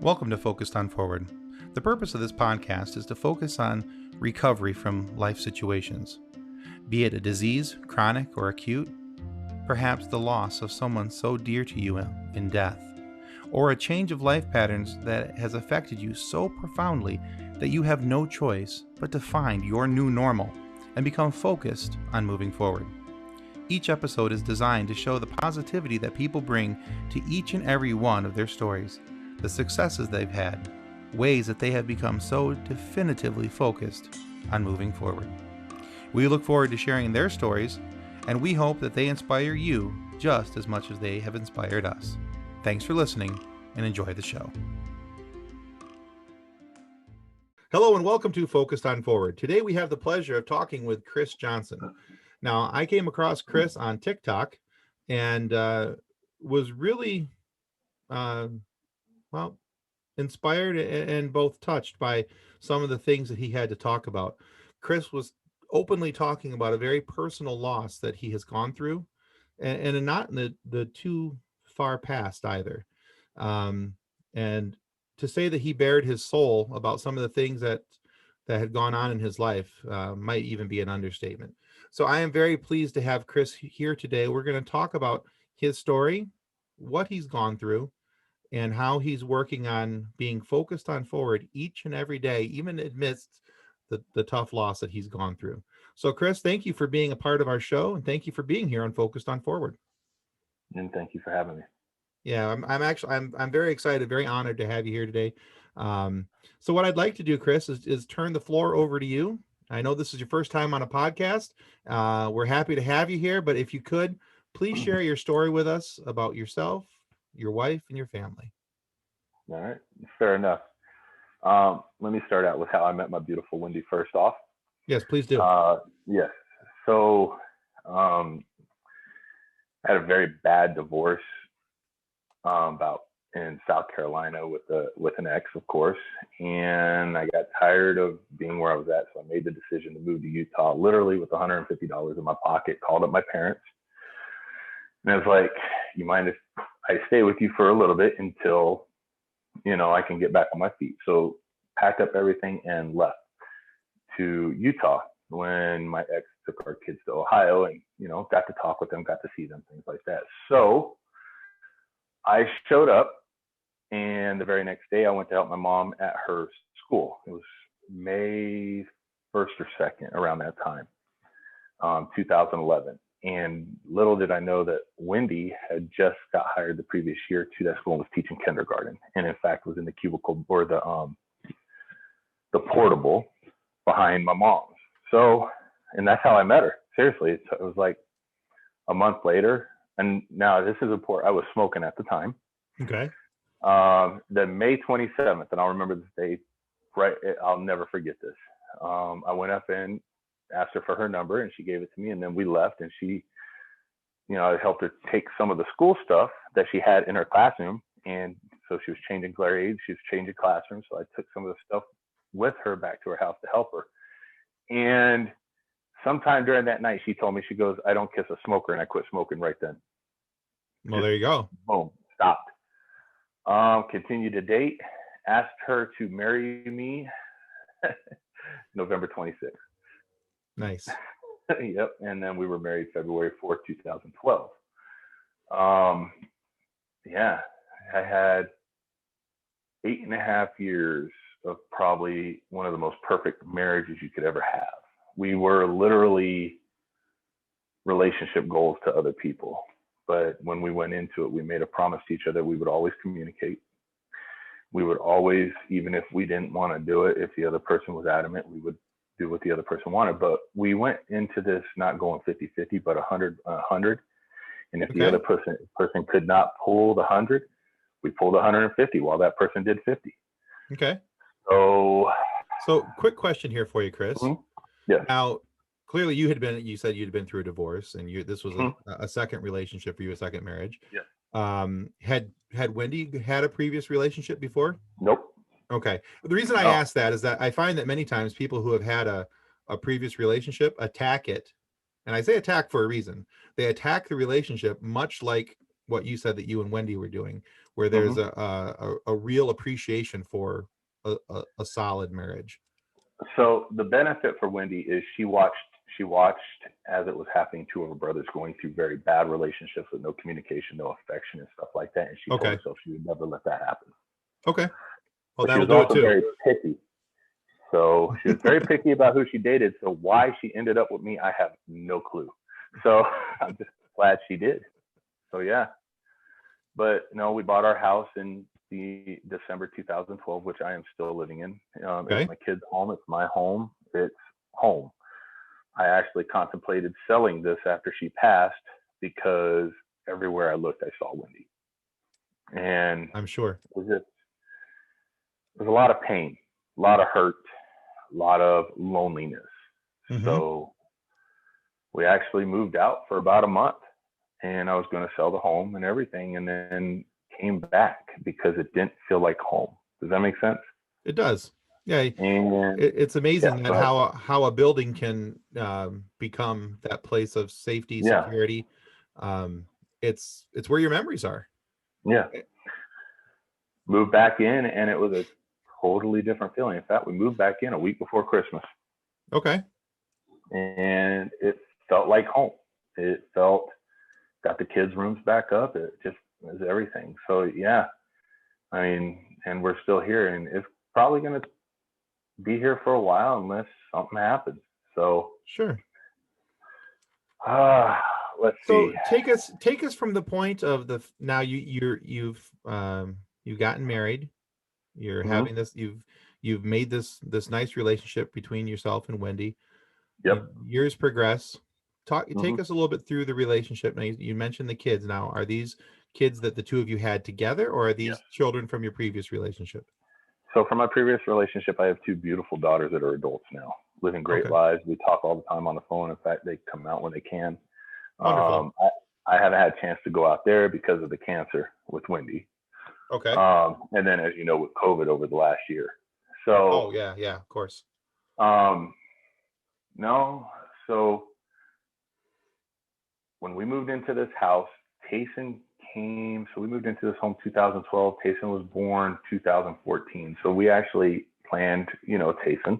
Welcome to Focused on Forward. The purpose of this podcast is to focus on recovery from life situations, be it a disease, chronic or acute, perhaps the loss of someone so dear to you in death, or a change of life patterns that has affected you so profoundly that you have no choice but to find your new normal and become focused on moving forward. Each episode is designed to show the positivity that people bring to each and every one of their stories, the successes they've had, ways that they have become so definitively focused on moving forward. We look forward to sharing their stories, and we hope that they inspire you just as much as they have inspired us. Thanks for listening, and enjoy the show. Hello and welcome to Focused on Forward. Today we have the pleasure of talking with Chris Johnson. Now, I came across Chris on TikTok and was really, inspired and both touched by some of the things that he had to talk about. Chris was openly talking about a very personal loss that he has gone through, and not in the too far past either. And to say that he bared his soul about some of the things that had gone on in his life might even be an understatement. So I am very pleased to have Chris here today. We're going to talk about his story, what he's gone through, and how he's working on being focused on forward each and every day, even amidst the tough loss that he's gone through. So Chris, thank you for being a part of our show, and thank you for being here on Focused on Forward. And thank you for having me. Yeah, I'm very excited, very honored to have you here today. So what I'd like to do, Chris, is turn the floor over to you. I know this is your first time on a podcast. We're happy to have you here, but if you could, please share your story with us about yourself, your wife, and your family. All right, fair enough. Let me start out with how I met my beautiful Wendy first off. Yes, please do. Yes. So I had a very bad divorce about in South Carolina with an ex, of course, and I got tired of being where I was at, so I made the decision to move to Utah, literally with $150 in my pocket. Called up my parents, and I was like, "You mind if I stay with you for a little bit until, I can get back on my feet?" So packed up everything and left to Utah when my ex took our kids to Ohio, and got to talk with them, got to see them, things like that. So I showed up, and the very next day I went to help my mom at her school. It was May 1st or 2nd, around that time, 2011. And little did I know that Wendy had just got hired the previous year to that school and was teaching kindergarten. And in fact, was in the cubicle or the portable behind my mom's. So, and that's how I met her. Seriously, it was like a month later. And now this is important. I was smoking at the time. Okay. The May 27th, and I'll remember this date, right? I'll never forget this. I went up and asked her for her number, and she gave it to me, and then we left, and she, I helped her take some of the school stuff that she had in her classroom. And so she was changing grades, she was changing classrooms. So I took some of the stuff with her back to her house to help her. And sometime during that night, she told me, she goes, "I don't kiss a smoker," and I quit smoking right then. Well, there you go. Boom, stopped. Continued to date, asked her to marry me November 26th. Nice. Yep. And then we were married February 4th, 2012. Yeah, I had 8.5 years of probably one of the most perfect marriages you could ever have. We were literally relationship goals to other people. But when we went into it, we made a promise to each other. We would always communicate. We would always, even if we didn't want to do it, if the other person was adamant, we would do what the other person wanted. But we went into this not going 50-50, but 100. And if the other person could not pull the 100, we pulled 150 while that person did 50. Okay. So quick question here for you, Chris. Mm-hmm. Yeah. Now, clearly you said you'd been through a divorce, and this was a second relationship for you, a second marriage. Yeah. Had Wendy had a previous relationship before? Nope. Okay. The reason I ask that is that I find that many times people who have had a previous relationship attack it. And I say attack for a reason. They attack the relationship much like what you said that you and Wendy were doing, where there's Hmm. a real appreciation for a solid marriage. So the benefit for Wendy is she watched as it was happening to her brothers going through very bad relationships with no communication, no affection, and stuff like that. And she told Okay. herself she would never let that happen. Okay. Well, But she that'll was do it also too. very picky. So she was very picky about who she dated. So why she ended up with me, I have no clue. So I'm just glad she did. So yeah. But no, we bought our house in the December 2012, which I am still living in. It's Okay. my kid's home. It's my home. It's home. I actually contemplated selling this after she passed because everywhere I looked, I saw Wendy, and I'm sure. it was a lot of pain, a lot of hurt, a lot of loneliness. Hmm. So we actually moved out for about a month, and I was going to sell the home and everything, and then came back because it didn't feel like home. Does that make sense? It does. Yeah. And It's yeah, amazing that go ahead. how a building can become that place of safety, Yeah, security. Um, it's where your memories are. yeah. Moved back in, and it was a totally different feeling. In fact, we moved back in a week before Christmas, Okay. and it felt like home. It felt got the kids' rooms back up. It just was everything. So yeah, I mean, and we're still here, and it's probably going to be here for a while unless something happens. So Sure. uh, let's So see. take us from the point of now you've gotten married. You're Hmm. having this you've made this nice relationship between yourself and Wendy. Yep. Years progress. Hmm. Take us a little bit through the relationship. Now you mentioned the kids. Now, are these kids that the two of you had together, or are Yes. these children from your previous relationship? So from my previous relationship, I have two beautiful daughters that are adults now, living great Okay. lives. We talk all the time on the phone. In fact, they come out when they can. Wonderful. I haven't had a chance to go out there because of the cancer with Wendy. Okay. And then, as you know, with COVID over the last year. So, Oh yeah, yeah, of course. um, no. So when we moved into this house, Tayson came. So we moved into this home 2012. Tayson was born 2014. So we actually planned, Tayson,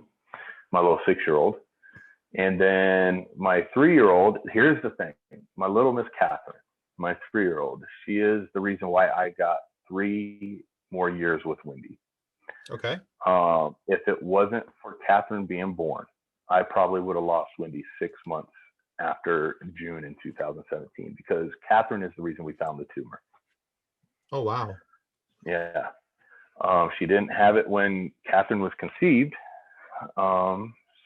my little 6-year-old. And then my 3-year-old, here's the thing, my little Miss Catherine, my 3-year-old, she is the reason why I got 3 more years with Wendy. Okay. If it wasn't for Catherine being born, I probably would have lost Wendy 6 months after June in 2017 because Catherine is the reason we found the tumor. Oh wow. Yeah. She didn't have it when Catherine was conceived.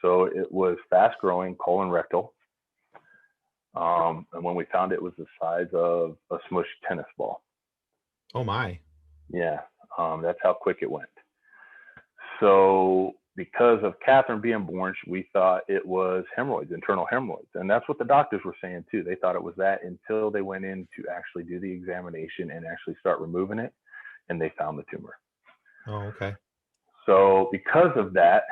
So it was fast growing colon rectal. And when we found it, it was the size of a smushed tennis ball. Oh my. Yeah. That's how quick it went. So because of Catherine being born, we thought it was hemorrhoids, internal hemorrhoids. And that's what the doctors were saying too. They thought it was that until they went in to actually do the examination and actually start removing it. And they found the tumor. Oh okay. So because of that,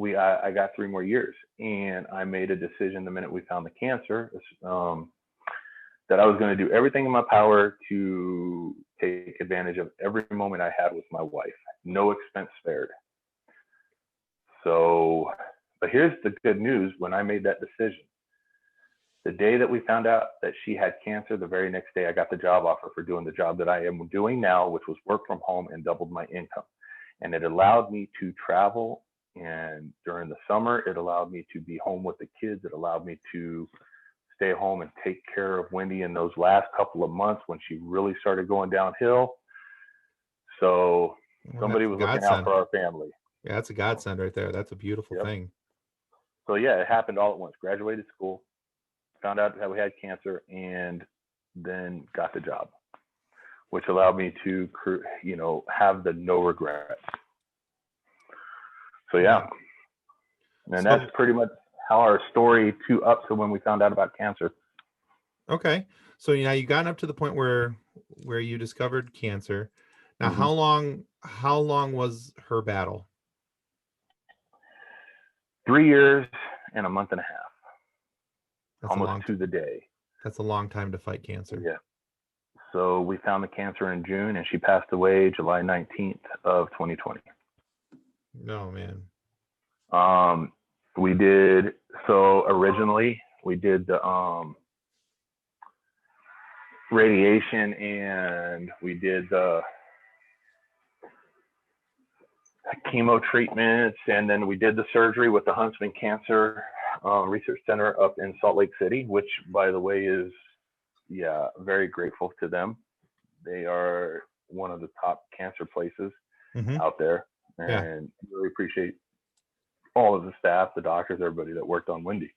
I got 3 more years, and I made a decision the minute we found the cancer, that I was going to do everything in my power to take advantage of every moment I had with my wife, no expense spared. So, but here's the good news: when I made that decision, the day that we found out that she had cancer, the very next day I got the job offer for doing the job that I am doing now, which was work from home and doubled my income. And it allowed me to travel. And during the summer, it allowed me to be home with the kids. It allowed me to stay home and take care of Wendy in those last couple of months when she really started going downhill. So Well, somebody that's a was looking out godsend. for our family. Yeah, that's a godsend right there. That's a beautiful Yep. thing. So yeah, it happened all at once. Graduated school, found out that we had cancer, and then got the job, which allowed me to, have the no regrets. So Yeah. yeah, and that's So pretty much how our story to up to when we found out about cancer. okay. So now you gotten up to the point where you discovered cancer. Now, Hmm. how long was her battle? 3 years and a month and a half, That's a almost long to the day. that's a long time to fight cancer. Yeah. So we found the cancer in June, and she passed away July 19th of 2020. No, man. We did, so originally we did the radiation, and we did the chemo treatments, and then we did the surgery with the Huntsman Cancer Research Center up in Salt Lake City, which, by the way, is, yeah, very grateful to them. They are one of the top cancer places out there, and really appreciate all of the staff, the doctors, everybody that worked on Wendy.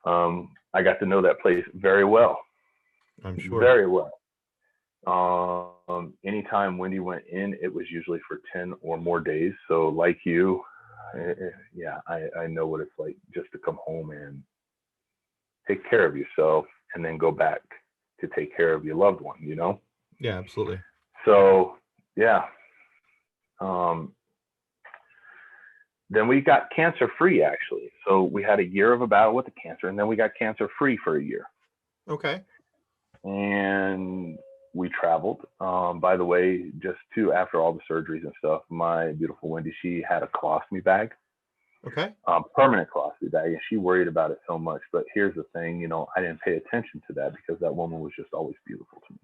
I got to know that place very well. I'm sure. Very well. Anytime Wendy went in, it was usually for 10 or more days. So like you, yeah, I know what it's like just to come home and take care of yourself and then go back to take care of your loved one, you know? Yeah, absolutely. So, yeah. Then we got cancer free, actually. So we had a year of a battle with the cancer, and then we got cancer free for a year. Okay. And we traveled. By the way, just after all the surgeries and stuff, my beautiful Wendy, she had a colostomy bag. Okay. Permanent colostomy bag, and she worried about it so much. But here's the thing, you know, I didn't pay attention to that because that woman was just always beautiful to me.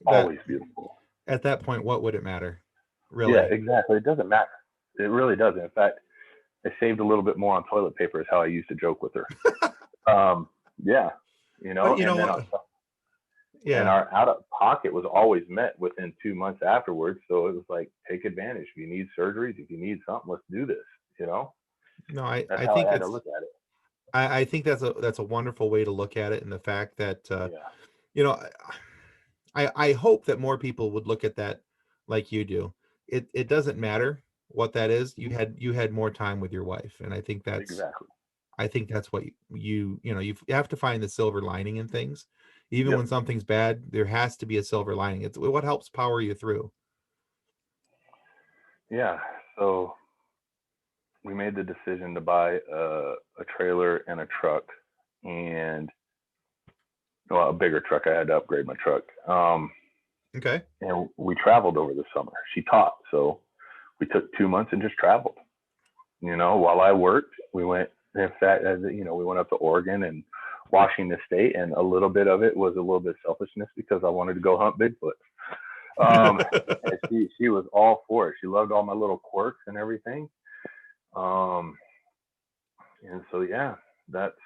Always beautiful. At that point, what would it matter? Really? Yeah, exactly. It doesn't matter. It really doesn't. In fact, I saved a little bit more on toilet paper is how I used to joke with her. Yeah, you know, but you know what? Yeah. And our out of pocket was always met within 2 months afterwards. So it was like, take advantage. If you need surgeries, if you need something, let's do this, you know? No, I That's I how think I had it's to look at it. I think that's a wonderful way to look at it, and the fact that you know, I hope that more people would look at that like you do. It doesn't matter what that is. You had more time with your wife, and I think that's Exactly. I think that's what you have to find the silver lining in things. Even Yep. when something's bad, there has to be a silver lining. It's what helps power you through. Yeah. So we made the decision to buy a trailer and a truck, and a bigger truck. I had to upgrade my truck. Okay. And we traveled over the summer. She taught, so we took 2 months and just traveled. You know, while I worked, we went. In fact, you know, we went up to Oregon and Washington State, and a little bit of it was a little bit selfishness because I wanted to go hunt Bigfoot. And she was all for it. She loved all my little quirks and everything. And so, yeah, that's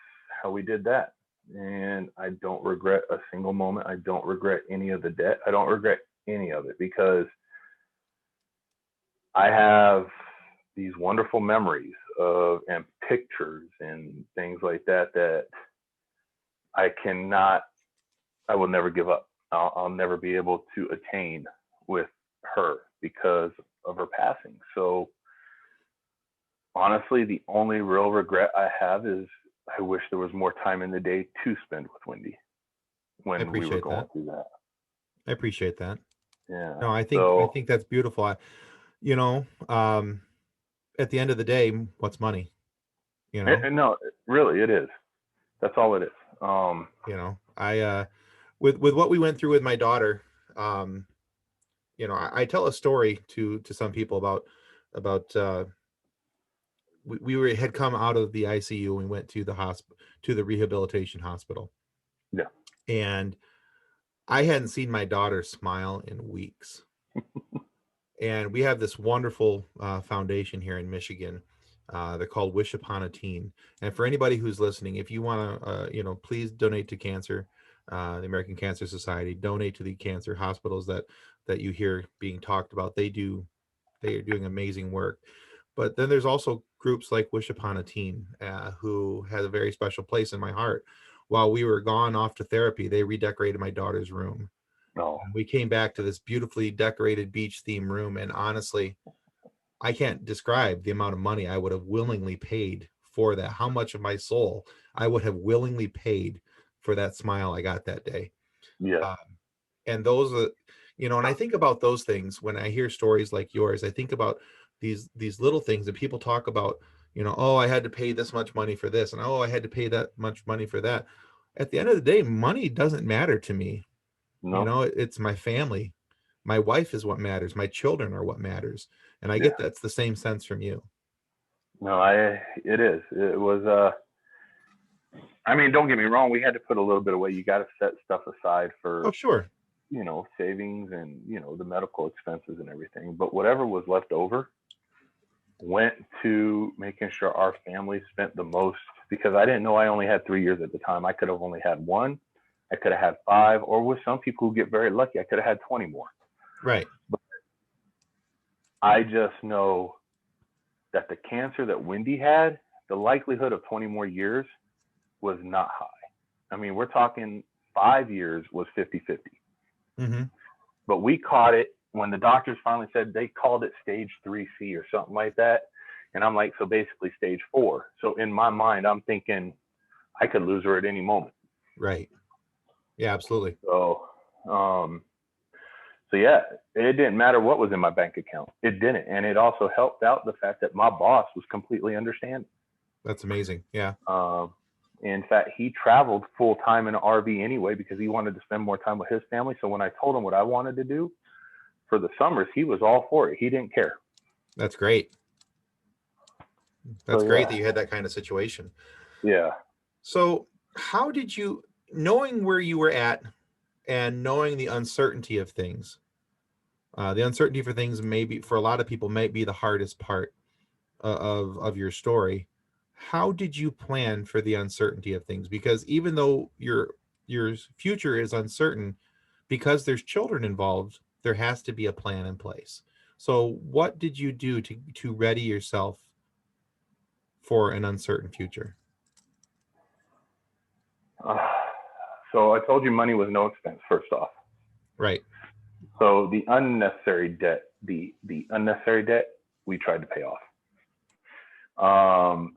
how we did that. And I don't regret a single moment. I don't regret any of the debt. I don't regret any of it because I have these wonderful memories of and pictures and things like that I will never give up. I'll never be able to attain with her because of her passing. So honestly, the only real regret I have is I wish there was more time in the day to spend with Wendy when we were going through that. I appreciate that. Yeah. No, I think that's beautiful. You know, at the end of the day, what's money? You know? No, really, it is. That's all it is. You know, I with what we went through with my daughter, you know, I tell a story to some people about we had come out of the ICU and we went to the to the rehabilitation hospital. Yeah. And I hadn't seen my daughter smile in weeks. And we have this wonderful foundation here in Michigan. They're called Wish Upon a Teen. And for anybody who's listening, if you want to, you know, please donate to cancer, the American Cancer Society, donate to the cancer hospitals that you hear being talked about. They are doing amazing work. But then there's also groups like Wish Upon a Teen, who has a very special place in my heart. While we were gone off to therapy, they redecorated my daughter's room. Oh. We came back to this beautifully decorated beach theme room. And honestly, I can't describe the amount of money I would have willingly paid for that. How much of my soul I would have willingly paid for that smile I got that day. Yeah. And those are, you know, and I think about those things when I hear stories like yours. I think about these little things that people talk about, you know, oh, I had to pay this much money for this, and oh, I had to pay that much money for that. At the end of the day, money doesn't matter to me. No. It's my family. My wife is what matters. My children are what matters. And I Yeah. get that's the same sense from you. No, it is. It was, I mean, don't get me wrong. We had to put a little bit away. You got to set stuff aside Oh, for, sure. savings and, the medical expenses and everything. But whatever was left over went to making sure our family spent the most, because I didn't know I only had 3 years at the time. I could have only had one. I could have had five, or with some people who get very lucky, I could have had 20 more. Right. But I just know that the cancer that Wendy had, the likelihood of 20 more years was not high. I mean, we're talking 5 years was 50-50. Mm-hmm. But we caught it when the doctors finally said they called it stage 3C or something like that. And I'm like, so basically stage 4. So in my mind, I'm thinking I could lose her at any moment. Right. Yeah, absolutely. So yeah, it didn't matter what was in my bank account. It didn't. And it also helped out the fact that my boss was completely understanding. That's amazing. Yeah. In fact, he traveled full time in an RV anyway because he wanted to spend more time with his family. So when I told him what I wanted to do for the summers, he was all for it. He didn't care. That's great. That's So, great yeah. that you had that kind of situation. Yeah. So, how did you, knowing where you were at and knowing the uncertainty of things, the uncertainty for things maybe for a lot of people might be the hardest part of your story. How did you plan for the uncertainty of things? Because even though your future is uncertain, because there's children involved, there has to be a plan in place. So, what did you do to ready yourself for an uncertain future? So I told you money was no expense, first off. Right. So the unnecessary debt, the unnecessary debt, we tried to pay off.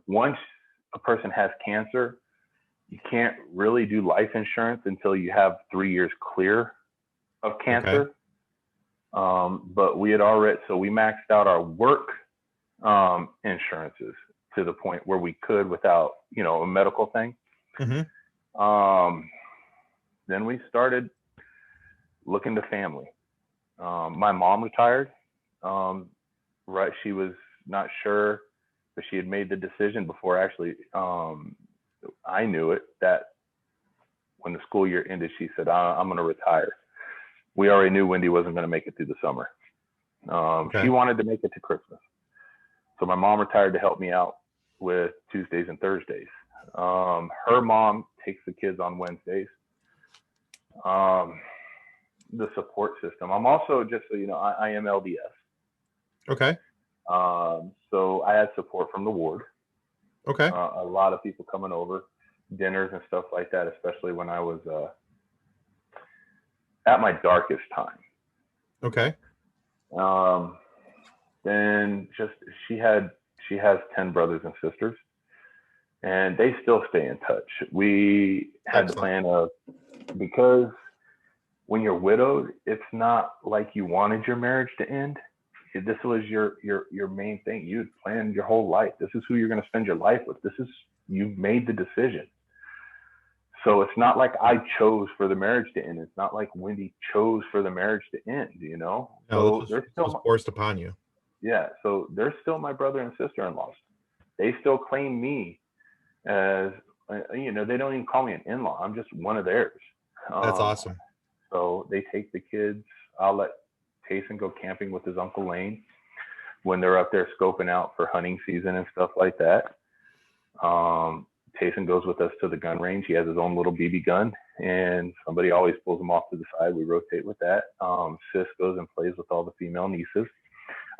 Once a person has cancer, you can't really do life insurance until you have 3 years clear of cancer. Okay. But we had already, so we maxed out our work insurances to the point where we could without, a medical thing. Mm-hmm. Then we started looking to family. My mom retired. Right, she was not sure, but she had made the decision before actually I knew it, that when the school year ended, she said, I'm going to retire. We already knew Wendy wasn't going to make it through the summer. Okay. She wanted to make it to Christmas. So my mom retired to help me out with Tuesdays and Thursdays. Her mom takes the kids on Wednesdays. The support system. I'm also, just so you know, I am LDS. Okay. So I had support from the ward. Okay. A lot of people coming over, dinners and stuff like that, especially when I was at my darkest time. Okay. Then just she has 10 brothers and sisters, and they still stay in touch. We had the plan of, because when you're widowed, it's not like you wanted your marriage to end. This was your main thing. You planned your whole life. This is who you're going to spend your life with. You've made the decision. So it's not like I chose for the marriage to end. It's not like Wendy chose for the marriage to end, No, So this was forced upon you. Yeah. So they're still my brother and sister-in-laws. They still claim me as, they don't even call me an in-law. I'm just one of theirs. That's awesome. So they take the kids. I'll let Tayson go camping with his Uncle Lane when they're up there scoping out for hunting season and stuff like that. Tayson goes with us to the gun range. He has his own little BB gun, and somebody always pulls him off to the side. We rotate with that. Sis goes and plays with all the female nieces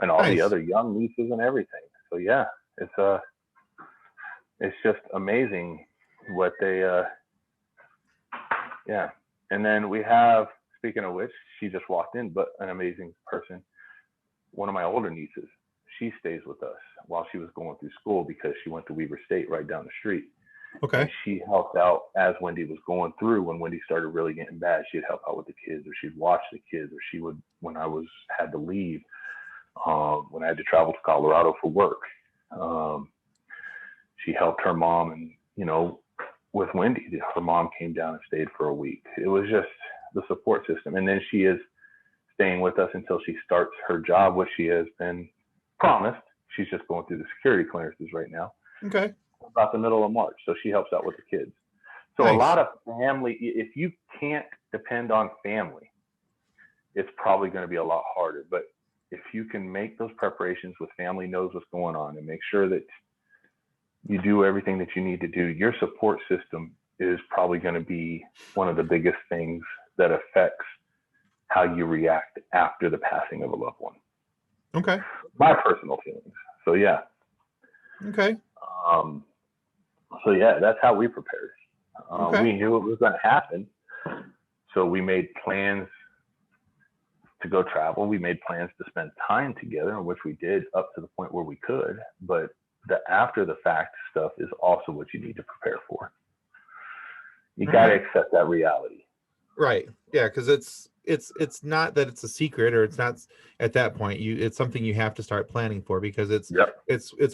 and all the other young nieces and everything. So yeah, it's just amazing what they, yeah. And then we have, speaking of which, she just walked in, but an amazing person. One of my older nieces, she stays with us while she was going through school because she went to Weber State right down the street. Okay. And she helped out as Wendy was going through. When Wendy started really getting bad, she'd help out with the kids, or she'd watch the kids, or she would, when I had to leave, when I had to travel to Colorado for work, she helped her mom. And, with Wendy, her mom came down and stayed for a week. It was just the support system. And then she is staying with us until she starts her job, which she has been promised. She's just going through the security clearances right now. Okay. About the middle of March. So she helps out with the kids. So Nice. a lot of family, if you can't depend on family, it's probably going to be a lot harder. But if you can make those preparations with family knows what's going on and make sure that you do everything that you need to do, your support system is probably going to be one of the biggest things that affects how you react after the passing of a loved one. Okay. My personal feelings. So yeah. Okay. So yeah, that's how we prepared. Okay. We knew it was going to happen. So we made plans to go travel. We made plans to spend time together, which we did up to the point where we could. But the after the fact stuff is also what you need to prepare for. You got to accept that reality. Right. Yeah, because it's not that it's a secret, or it's not at that point. It's something you have to start planning for, because it's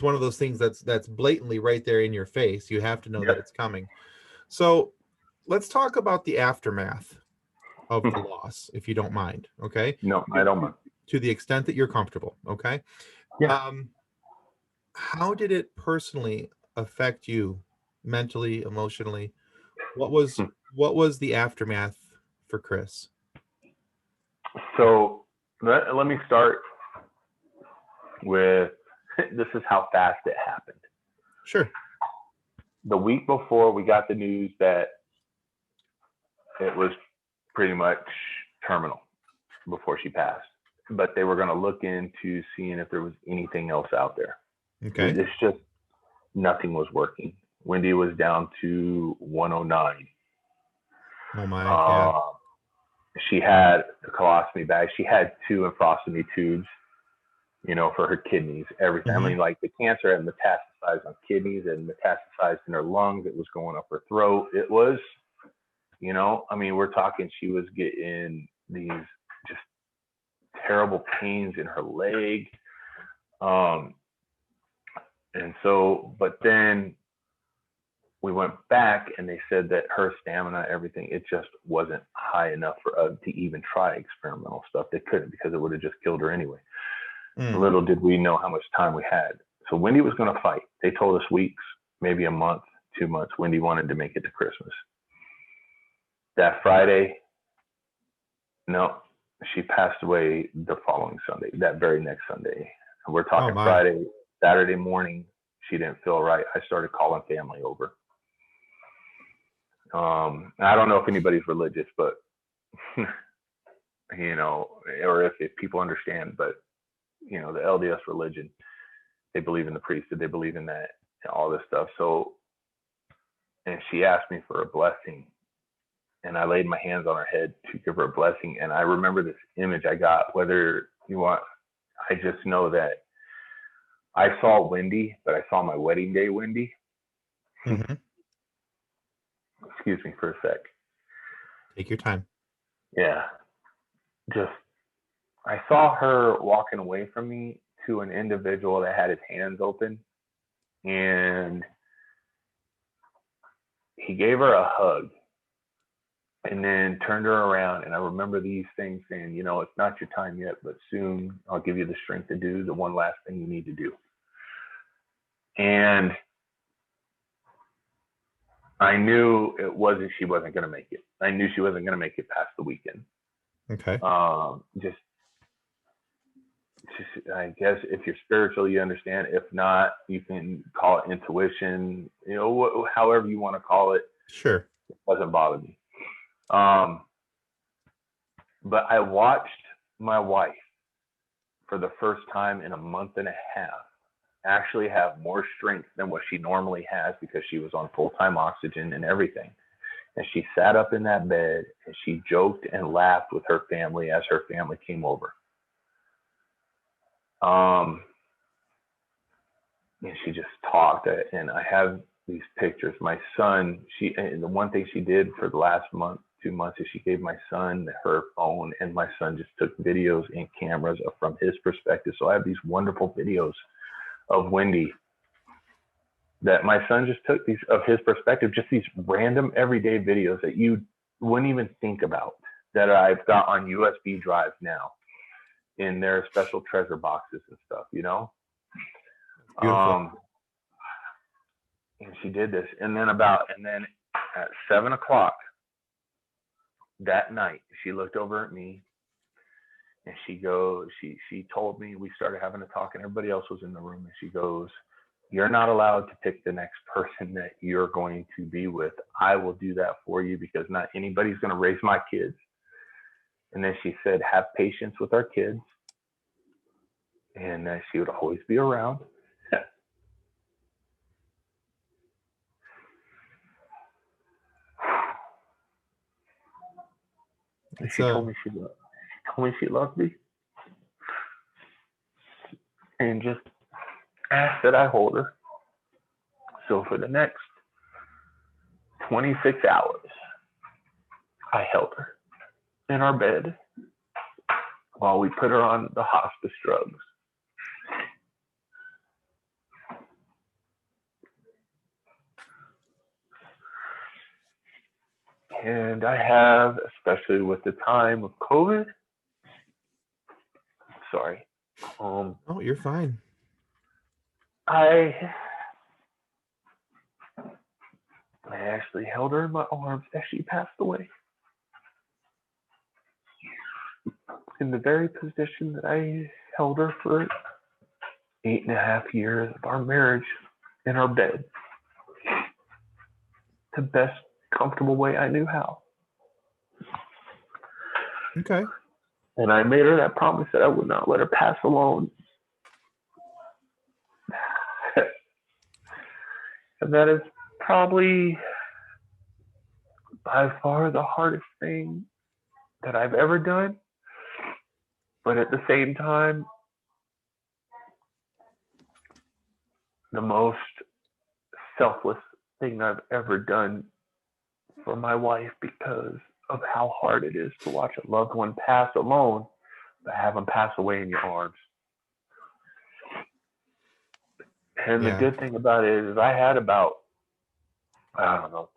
one of those things that's blatantly right there in your face. You have to know that it's coming. So let's talk about the aftermath of the loss, if you don't mind. Okay. No, I don't mind. To the extent that you're comfortable. Okay. Yeah. How did it personally affect you, mentally, emotionally? What was the aftermath for Chris? So let me start with, this is how fast it happened. Sure. The week before, we got the news that it was pretty much terminal before she passed, but they were going to look into seeing if there was anything else out there. Okay. It's just nothing was working. Wendy was down to 109. Oh my. Yeah. She had a colostomy bag. She had 2 nephrostomy tubes, for her kidneys, everything. Mm-hmm. I mean, like, the cancer had metastasized on kidneys and metastasized in her lungs. It was going up her throat. It was, we're talking, she was getting these just terrible pains in her leg. And so, but then we went back and they said that her stamina, everything, it just wasn't high enough for us to even try experimental stuff. They couldn't, because it would have just killed her anyway. Little did we know how much time we had. So Wendy was going to fight. They told us weeks, maybe a month, 2 months. Wendy wanted to make it to Christmas. That Friday, no, she passed away the following Sunday, that very next Sunday. And we're talking Friday, Saturday morning, she didn't feel right. I started calling family over. I don't know if anybody's religious, but, or if people understand, but, the LDS religion, they believe in the priesthood, they believe in that, and all this stuff. So, and she asked me for a blessing, and I laid my hands on her head to give her a blessing. And I remember this image I got, whether you want, I just know that I saw Wendy, but I saw my wedding day Wendy. Mm-hmm. Excuse me for a sec. Take your time. Yeah. I saw her walking away from me to an individual that had his hands open, and he gave her a hug and then turned her around. And I remember these things saying, it's not your time yet, but soon I'll give you the strength to do the one last thing you need to do. And I knew she wasn't going to make it. I knew she wasn't going to make it past the weekend. Okay. Just, I guess if you're spiritual, you understand. If not, you can call it intuition, however you want to call it. Sure. It doesn't bother me. But I watched my wife for the first time in a month and a half actually have more strength than what she normally has, because she was on full-time oxygen and everything. And she sat up in that bed and she joked and laughed with her family as her family came over. And she just talked, and I have these pictures. My son, and the one thing she did for the last 2 months is she gave my son her phone, and my son just took videos and cameras from his perspective. So I have these wonderful videos of Wendy that my son just took these of his perspective, just these random everyday videos that you wouldn't even think about. that I've got on USB drive now in their special treasure boxes and stuff, Beautiful. And she did this, and then at 7 o'clock that night, she looked over at me and she told me, we started having a talk and everybody else was in the room, and she goes, "You're not allowed to pick the next person that you're going to be with. I will do that for you because not anybody's going to raise my kids." And then she said, "Have patience with our kids." And she would always be around. She told me she loved me, and just asked that I hold her. So for the next 26 hours, I held her in our bed while we put her on the hospice drugs. And I have, especially with the time of COVID, sorry. Oh, you're fine. I actually held her in my arms as she passed away. In the very position that I held her for 8.5 years of our marriage, in our bed, the best comfortable way I knew how. Okay. And I made her that promise that I would not let her pass alone. And that is probably by far the hardest thing that I've ever done. But at the same time, the most selfless thing I've ever done for my wife, because of how hard it is to watch a loved one pass alone, but have them pass away in your arms. And the good thing about it is I had about,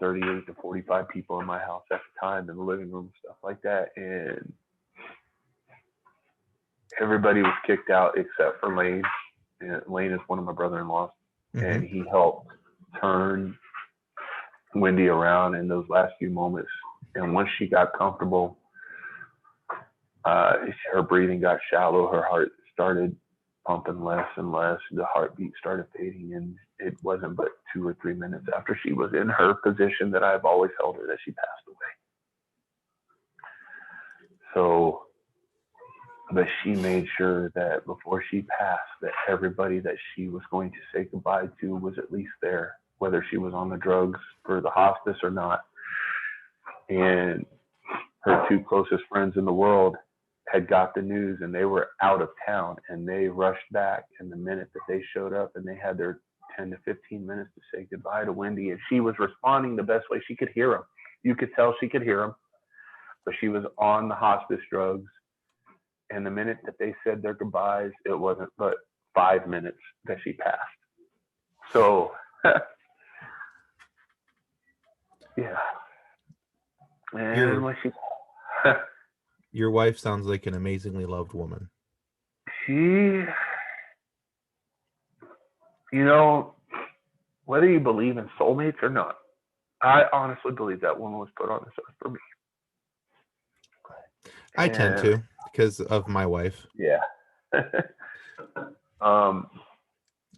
38 to 45 people in my house at the time, in the living room, stuff like that. And everybody was kicked out except for Lane. And Lane is one of my brother-in-laws. Mm-hmm. And he helped turn Wendy around in those last few moments. And once she got comfortable, her breathing got shallow. Her heart started pumping less and less. The heartbeat started fading, and it wasn't but 2 or 3 minutes after she was in her position that I've always held her that she passed away. So, but she made sure that before she passed, that everybody that she was going to say goodbye to was at least there, whether she was on the drugs for the hospice or not. And her 2 closest friends in the world had got the news, and they were out of town, and they rushed back. And the minute that they showed up, and they had their 10 to 15 minutes to say goodbye to Wendy, and she was responding the best way she could hear them. You could tell she could hear them, but she was on the hospice drugs. And the minute that they said their goodbyes, it wasn't but 5 minutes that she passed. So, yeah. And when she... Your wife sounds like an amazingly loved woman. She, whether you believe in soulmates or not, I honestly believe that woman was put on this earth for me. I tend to, because of my wife. Yeah. I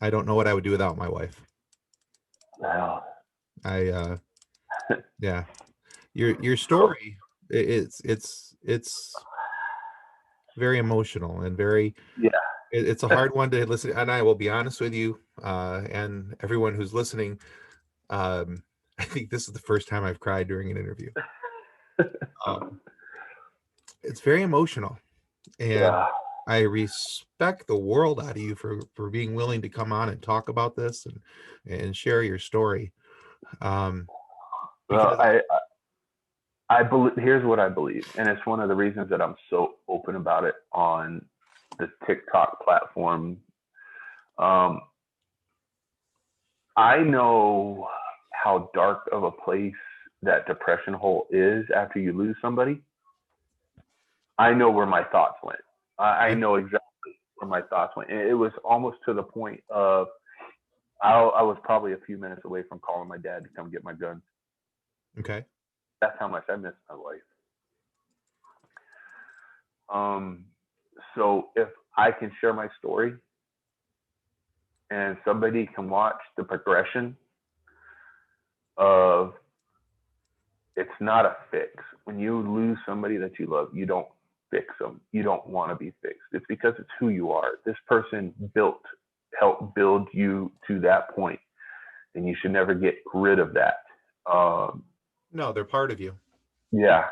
don't know what I would do without my wife. Wow. Yeah. Your story, it's very emotional and very, it's a hard one to listen. And I will be honest with you, and everyone who's listening, I think this is the first time I've cried during an interview. It's very emotional, and I respect the world out of you for being willing to come on and talk about this and share your story. Well, I believe, here's what I believe, and it's one of the reasons that I'm so open about it on the TikTok platform. I know how dark of a place that depression hole is after you lose somebody. I know where my thoughts went. I Okay. know exactly where my thoughts went. It was almost to the point of I was probably a few minutes away from calling my dad to come get my gun. Okay. That's how much I miss my wife. Um, so if I can share my story and somebody can watch the progression of, it's not a fix. When you lose somebody that you love, you don't fix them. You don't want to be fixed. It's because it's who you are. This person helped build you to that point, and you should never get rid of that. Um, No, they're part of you. yeah.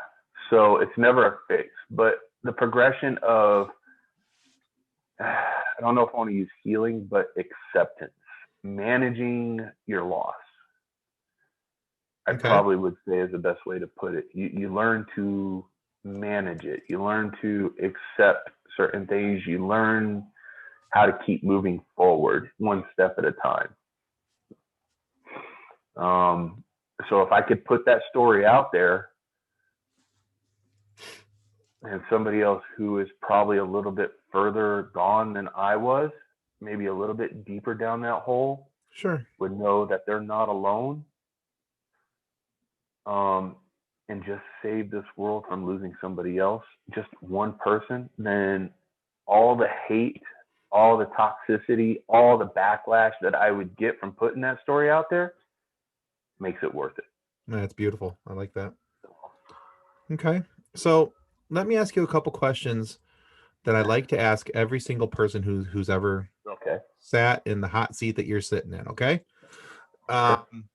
So it's never a fix, but the progression of, I don't know if I want to use healing, but acceptance, managing your loss. I Okay. probably would say is the best way to put it. You learn to manage it. You learn to accept certain things. You learn how to keep moving forward one step at a time. Um, so if I could put that story out there, and somebody else who is probably a little bit further gone than I was, maybe a little bit deeper down that hole, Sure. would know that they're not alone, um, and just save this world from losing somebody else, just one person, then all the hate, all the toxicity, all the backlash that I would get from putting that story out there makes it worth it. That's beautiful. I like that. Okay. So let me ask you a couple questions that I like to ask every single person who's ever Okay. sat in the hot seat that you're sitting in. Okay. Okay. Um,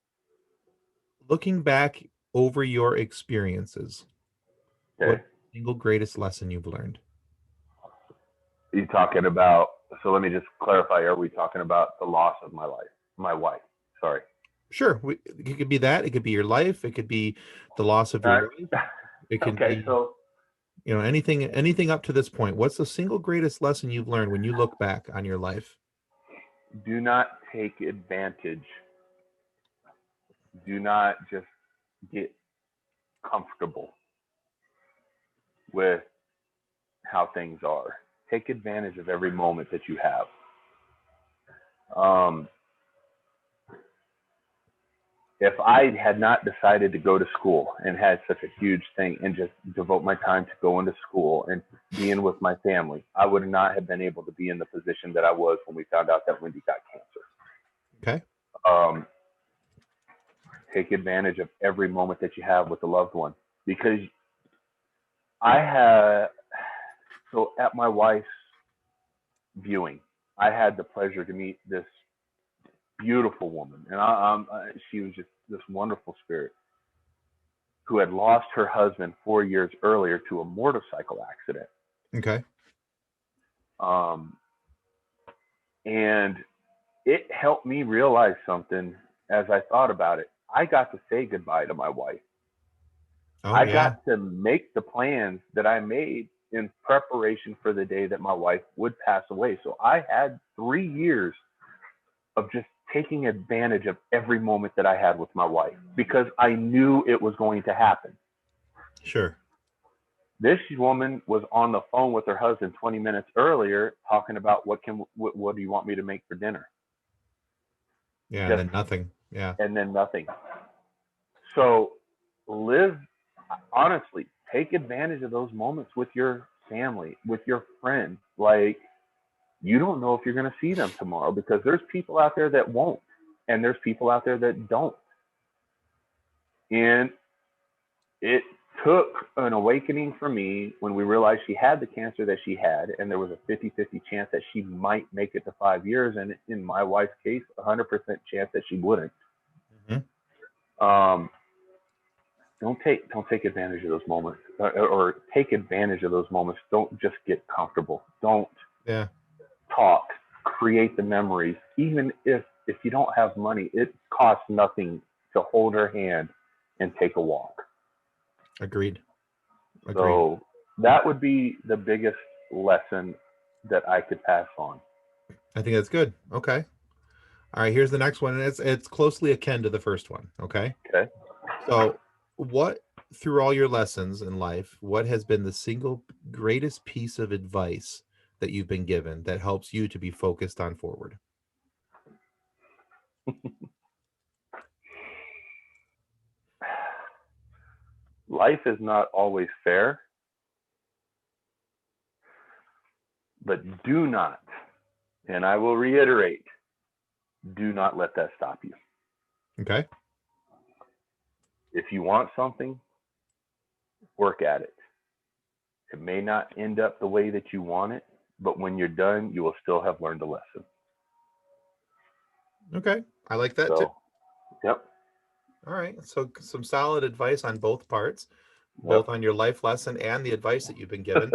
Looking back over your experiences, what Okay. single greatest lesson you've learned? You talking about, so let me just clarify, are we talking about the loss of my life, my wife? Sorry. Sure. It could be that. It could be your life. It could be the loss of your All wife. right. It can Okay. be, So anything up to this point. What's the single greatest lesson you've learned when you look back on your life? do not take advantage. Do not just get comfortable with how things are. Take advantage of every moment that you have. Um, if I had not decided to go to school and had such a huge thing and just devote my time to going to school and being with my family, I would not have been able to be in the position that I was when we found out that Wendy got cancer. Okay. Um, take advantage of every moment that you have with a loved one, because I had, so at my wife's viewing, I had the pleasure to meet this beautiful woman, and she was just this wonderful spirit who had lost her husband 4 years earlier to a motorcycle accident. Okay. Um, and it helped me realize something as I thought about it. I got to say goodbye to my wife. Oh I yeah. got to make the plans that I made in preparation for the day that my wife would pass away. So I had 3 years of just taking advantage of every moment that I had with my wife because I knew it was going to happen. Sure. This woman was on the phone with her husband 20 minutes earlier talking about what do you want me to make for dinner? Yeah, and Just then nothing. Yeah. and then nothing. So live honestly, take advantage of those moments with your family, with your friends. Like, you don't know if you're going to see them tomorrow because there's people out there that won't, and there's people out there that don't. And it took an awakening for me when we realized she had the cancer that she had, and there was a 50-50 chance that she might make it to 5 years. And in my wife's case, 100% chance that she wouldn't. Hmm. Um, don't take advantage of those moments, or take advantage of those moments. Don't just get comfortable. Don't Yeah. talk. Create the memories. Even if you don't have money, it costs nothing to hold her hand and take a walk. Agreed. Agreed. So that would be the biggest lesson that I could pass on. I think that's good. Okay. All right. Here's the next one, and it's closely akin to the first one. Okay. Okay. So, what through all your lessons in life, what has been the single greatest piece of advice that you've been given that helps you to be focused on forward? Life is not always fair, but do not, and I will reiterate, do not let that stop you. Okay. If you want something, work at it. It may not end up the way that you want it, but when you're done, you will still have learned a lesson. Okay. I like that too. Yep. All right. So some solid advice on both parts, both on your life lesson and the advice that you've been given.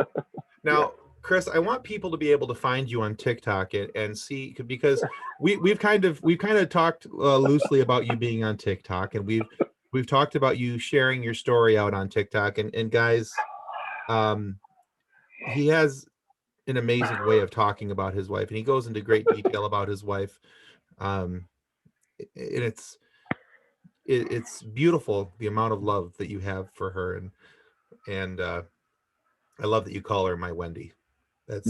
Now, Chris, I want people to be able to find you on TikTok and see, because we've kind of talked loosely about you being on TikTok, and we've talked about you sharing your story out on TikTok, and guys, he has an amazing way of talking about his wife, and he goes into great detail about his wife. And it's beautiful, the amount of love that you have for her, and I love that you call her my Wendy. That's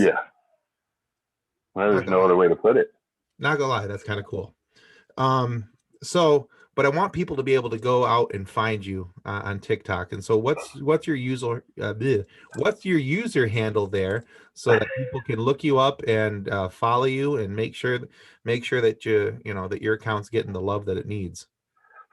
well, there's no other way to put it. Not gonna lie, that's kind of cool. But I want people to be able to go out and find you on TikTok. And so what's your user handle there, so that people can look you up and follow you and make sure that that your account's getting the love that it needs?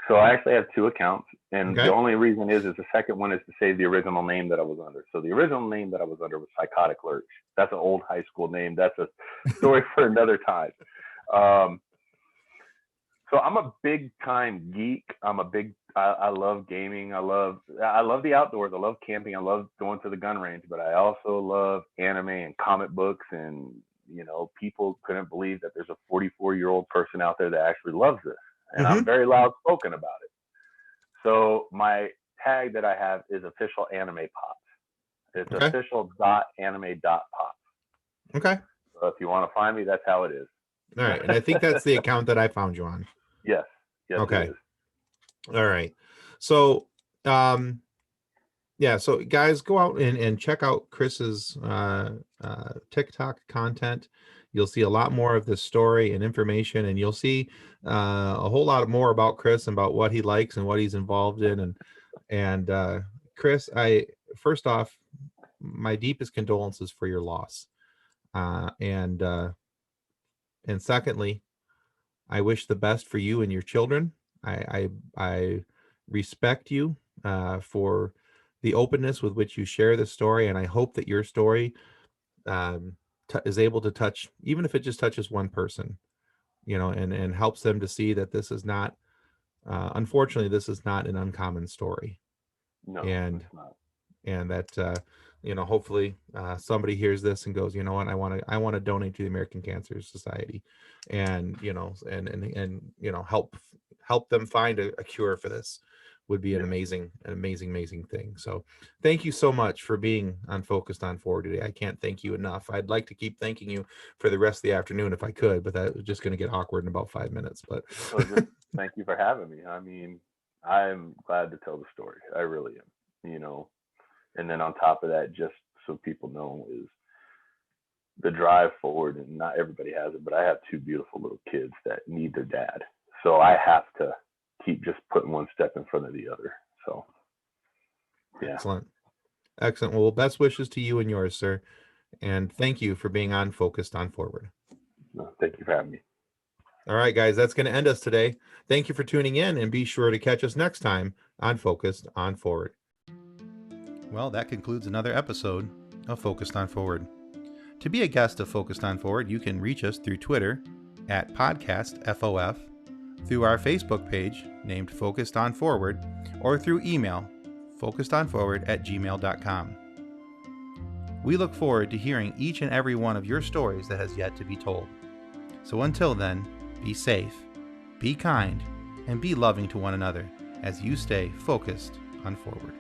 So I actually have two accounts, and the only reason is the second one is to save the original name that I was under. So the original name that I was under was Psychotic Lurch. That's an old high school name. That's a story for another time. So I'm a big time geek. I love gaming. I love the outdoors. I love camping. I love going to the gun range, but I also love anime and comic books. And, people couldn't believe that there's a 44-year-old person out there that actually loves this. And I'm very loud spoken about it. So my tag that I have is official anime pops. It's official.anime.pops. Okay. So if you want to find me, that's how it is. All right. And I think that's the account that I found you on. Yes. Okay. All right. So, so guys, go out and check out Chris's TikTok content. You'll see a lot more of this story and information, and you'll see a whole lot more about Chris and about what he likes and what he's involved in. And Chris, first off, my deepest condolences for your loss. And secondly, I wish the best for you and your children. I respect you for the openness with which you share this story, and I hope that your story is able to touch, even if it just touches one person, and helps them to see that this is not, unfortunately, this is not an uncommon story. No, and it's not. And that hopefully somebody hears this and goes, you know what, I want to donate to the American Cancer Society, and help them find a cure for this. Would be an amazing thing. So thank you so much for being on Focused on Forward today. I can't thank you enough. I'd like to keep thanking you for the rest of the afternoon if I could, but that was just going to get awkward in about 5 minutes. But thank you for having me. I mean, I'm glad to tell the story. I really am, and then on top of that, just so people know, is the drive forward. And not everybody has it, but I have two beautiful little kids that need their dad. So I have to keep just putting one step in front of the other. So yeah. Excellent. Well, best wishes to you and yours, sir. And thank you for being on Focused on Forward. No, thank you for having me. All right, guys, that's going to end us today. Thank you for tuning in, and be sure to catch us next time on Focused on Forward. Well, that concludes another episode of Focused on Forward. To be a guest of Focused on Forward, you can reach us through Twitter at podcastfof, through our Facebook page named Focused on Forward, or through email focusedonforward@gmail.com. We look forward to hearing each and every one of your stories that has yet to be told. So until then, be safe, be kind, and be loving to one another as you stay focused on forward.